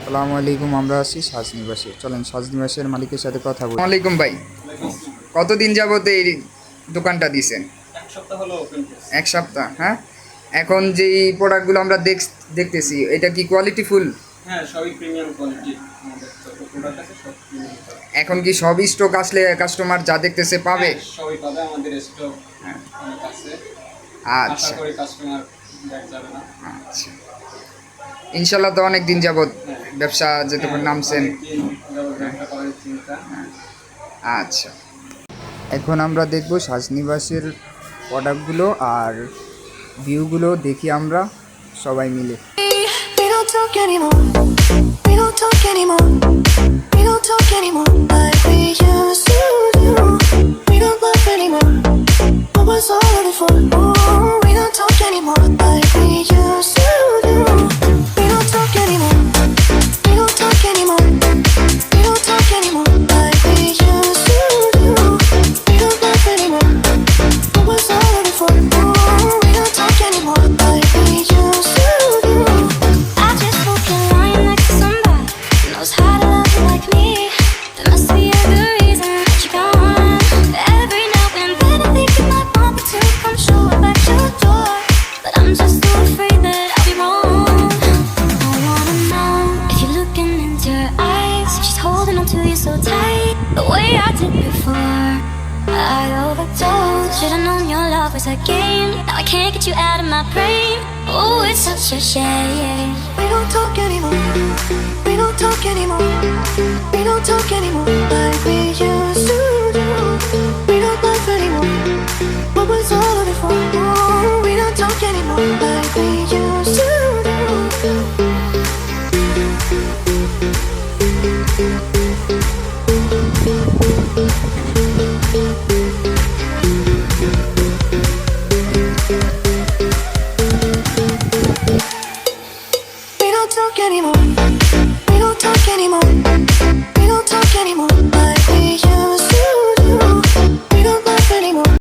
আসসালামু আলাইকুম। আমরা আছি সাজনিবাসে। চলেন সাজনিবাসের মালিকের সাথে কথা বলি। আসসালামু আলাইকুম ভাই, কতদিন যাবত এই দোকানটা দিছেন? এক সপ্তাহ। হ্যাঁ, এখন যে প্রোডাক্টগুলো আমরা দেখতেছি এটা কি কোয়ালিটি ফুল? হ্যাঁ, সবই প্রিমিয়াম কোয়ালিটি। আমাদের যত প্রোডাক্ট আছে সব প্রিমিয়াম কোয়ালিটি। এখন কি সব স্টক আসলে কাস্টমার যা দেখতেছে পাবে? হ্যাঁ, সবই পাবে। আমাদের স্টক অনেক আছে। আশা আচ্ছা করি কাস্টমার ব্যাক যাবে না। আচ্ছা, ইনশাল্লাহ। তো অনেক দিন যাবত হ্যাঁ, ব্যবসা যেটুকু নামছেন। অনেকদিন যাবত ব্যবসা করার চিন্তা। আচ্ছা, এখন আমরা দেখব সাজনিবাসের প্রোডাক্টগুলো আর ভিউগুলো দেখি আমরা সবাই মিলে। We don't talk anymore. We don't talk anymore. We don't talk anymore like we used to do. We don't laugh anymore. What was all of it for? Oh, we don't talk anymore like we used to do. We don't talk anymore. We don't talk anymore. We don't talk anymore like we used to do. We don't laugh anymore. What was all of it for? Oh, we don't talk anymore like we used to do. I just hope you're lying next to somebody who knows how to love you like me. There must be a good reason that you're gone. Every now and then I think you might want me to come show up at your door, but I'm just too afraid that I'll be wrong. I wanna know if you're looking into her eyes, if she's holding on to you so tight, the way I did before. I overdosed. Should've known your love was a game. Now I can't get you out of my brain. Oh, it's such a shame. We don't talk anymore. We don't talk anymore. We don't talk anymore.